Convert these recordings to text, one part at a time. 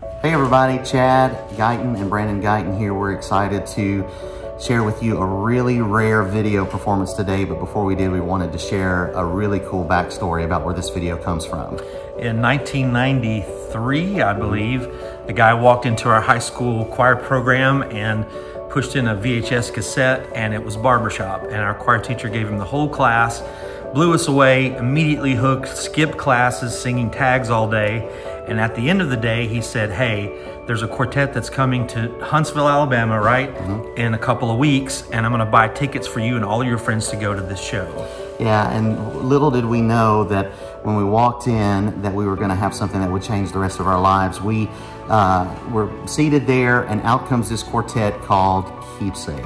Hey everybody, Chad Guyton and Brandon Guyton here. We're excited to share with you a really rare video performance today, but before we did, we wanted to share a really cool backstory about where this video comes from. In 1993, I believe, the guy walked into our high school choir program and pushed in a VHS cassette, and it was Barbershop, and our choir teacher gave him the whole class, blew us away, immediately hooked, skipped classes, singing tags all day. And at the end of the day, he said, hey, there's a quartet that's coming to Huntsville, Alabama, right? In a couple of weeks, and I'm gonna buy tickets for you and all your friends to go to this show. Yeah, and little did we know that when we walked in that we were gonna have something that would change the rest of our lives. We were seated there, and out comes this quartet called Keepsake.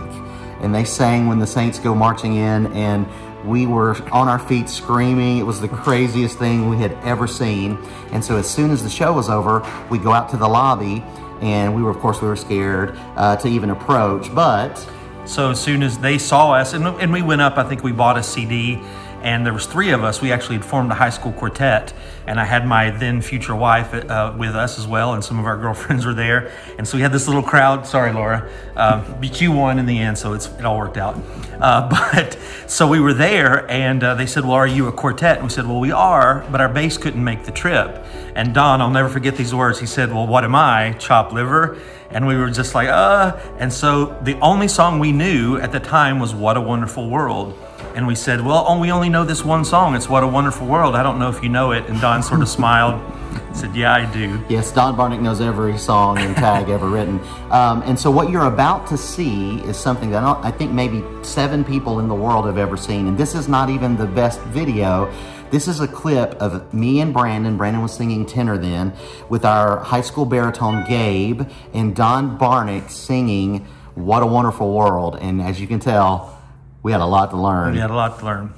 And they sang When the Saints Go Marching In, and we were on our feet screaming. It was the craziest thing we had ever seen. And so as soon as the show was over, we go out to the lobby, and we were scared to even approach, but. So as soon as they saw us, and we went up, I think we bought a CD, and there was 3 of us. We actually had formed a high school quartet, and I had my then future wife with us as well, and some of our girlfriends were there. And so we had this little crowd. Sorry, Laura. But you won in the end, so it all worked out. But so we were there, and they said, well, are you a quartet? And we said, well, we are, but our bass couldn't make the trip. And Don, I'll never forget these words. He said, well, what am I, chopped liver? And we were just like, And so the only song we knew at the time was What a Wonderful World. And we said, well, we only know this one song. It's What a Wonderful World. I don't know if you know it. And Don sort of smiled and said, yeah, I do. Yes, Don Barnick knows every song and tag ever written. And so what you're about to see is something that I think maybe 7 people in the world have ever seen. And this is not even the best video. This is a clip of me and Brandon. Brandon was singing tenor then, with our high school baritone Gabe, and Don Barnick singing What a Wonderful World. And as you can tell, we had a lot to learn. We had a lot to learn.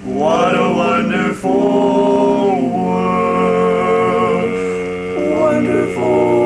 What a wonderful world, wonderful.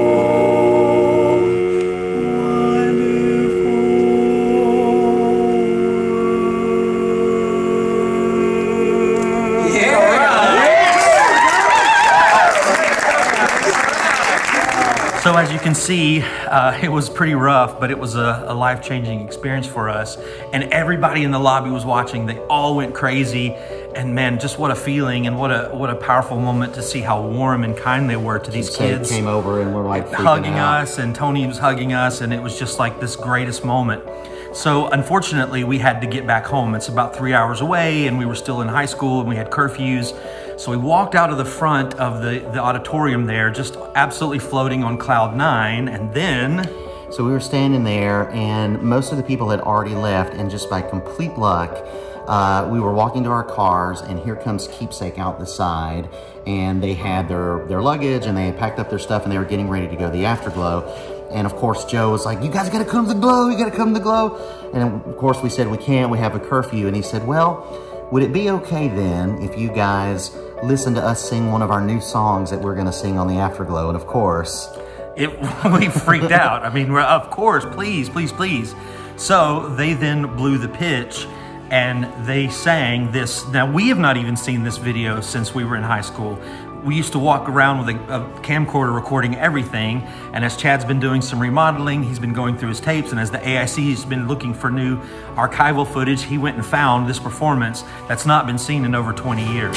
So as you can see, it was pretty rough, but it was a life-changing experience for us. And everybody in the lobby was watching. They all went crazy. And man, just what a feeling, and what a powerful moment to see how warm and kind they were to these kids. Came over and were like hugging us, and Tony was hugging us, and it was just like this greatest moment. So unfortunately, we had to get back home. It's about 3 hours away, and we were still in high school, and we had curfews. So we walked out of the front of the auditorium there, just absolutely floating on cloud 9, and then... So we were standing there, and most of the people had already left, and just by complete luck, we were walking to our cars, and here comes Keepsake out the side, and they had their luggage, and they had packed up their stuff, and they were getting ready to go to the Afterglow. And of course, Joe was like, you guys gotta come to the Glow, you gotta come to the Glow. And of course we said, we can't, we have a curfew. And he said, well, would it be okay then if you guys listen to us sing one of our new songs that we're gonna sing on the Afterglow? And of course, we freaked out. I mean, of course, please, please, please. So they then blew the pitch, and they sang this. Now, we have not even seen this video since we were in high school. We used to walk around with a camcorder recording everything, and as Chad's been doing some remodeling, he's been going through his tapes, and as the AIC has been looking for new archival footage, he went and found this performance that's not been seen in over 20 years.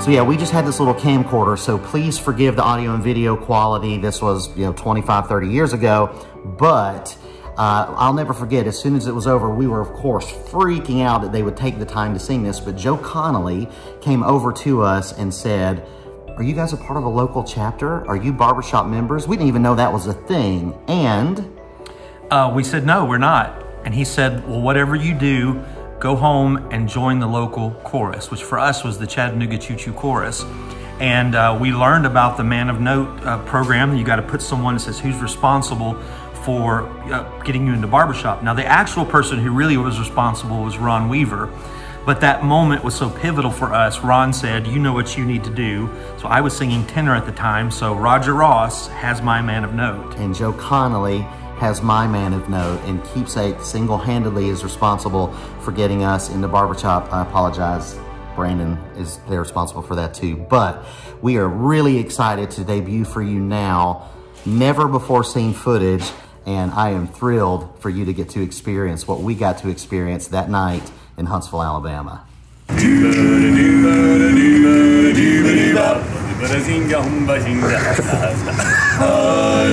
So yeah, we just had this little camcorder, so please forgive the audio and video quality. This was, 25, 30 years ago, but I'll never forget, as soon as it was over, we were, of course, freaking out that they would take the time to sing this, but Joe Connolly came over to us and said, are you guys a part of a local chapter? Are you Barbershop members? We didn't even know that was a thing. And we said, no, we're not. And he said, well, whatever you do, go home and join the local chorus, which for us was the Chattanooga Choo Choo Chorus. And we learned about the Man of Note program. You got to put someone that says who's responsible for getting you into Barbershop. Now, the actual person who really was responsible was Ron Weaver, but that moment was so pivotal for us. Ron said, you know what you need to do. So I was singing tenor at the time, so Roger Ross has my Man of Note. And Joe Connolly has my Man of Note, and Keepsake single-handedly is responsible for getting us into Barbershop. I apologize. Brandon they're responsible for that too. But we are really excited to debut for you now, never before seen footage, and I am thrilled for you to get to experience what we got to experience that night in Huntsville, Alabama.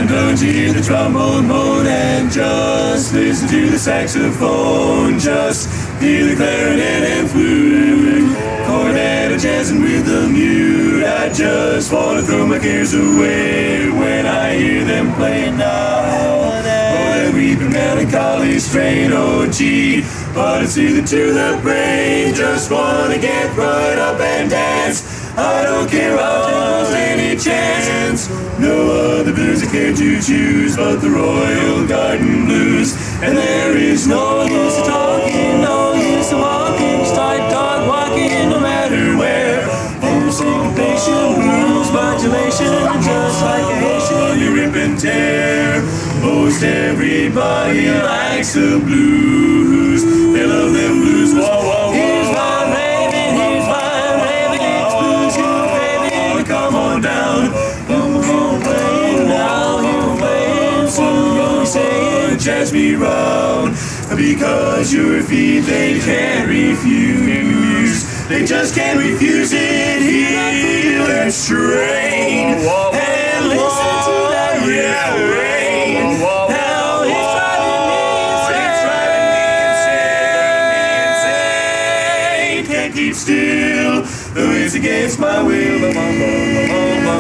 Don't you hear the trombone moan and just listen to the saxophone, just hear the clarinet and flute, cornet and jazzing with the mute. I just want to throw my cares away when I hear them playing now. Oh, that weeping melancholy strain, oh gee, but it's soothing to the brain. Just want to get right up and dance. I don't care about any chance. No other blues I care to choose but the Royal Garden Blues. And there is no use of talking, no use of walking, start dog walking no matter where. There's syncopation, blues, modulation, just like a Haitian. You rip and tear. Most everybody likes the blues. They love them blues. Whoa, whoa, whoa. Here's my raving, here's my raving. It's blues you're craving. Come on down. You're playing now, you're playing soon. You're saying, jazz me round. Because your feet they can't refuse. They just can't refuse it. Hear that strain. And listen to that refrain. Now it's driving me insane. Can't keep still. Though it's against my will.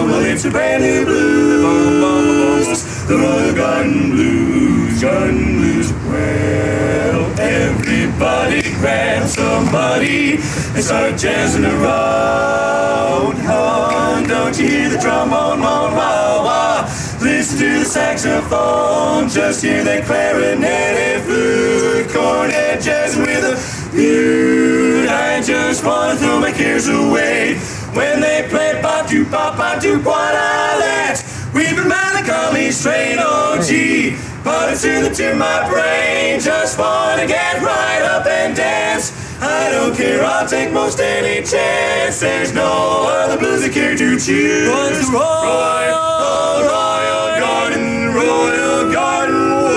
Well, it's a brand new blues. The Royal Garden Blues. Garden Blues. Well, everybody grab somebody and start jazzing around. Oh, don't you hear the trombone moan, wah, wah. Listen to the saxophone, just hear that clarinet and flute, cornet jazzing with a mute. I just want to throw my cares away when they play ba-do, ba-ba-do, what-I-let. We've been melancholy strain, oh gee, but it's soothing to my brain. Just want to get right up and dance. I don't care, I'll take most any chance. There's no other blues I care to choose. Royal Garden, Royal Garden.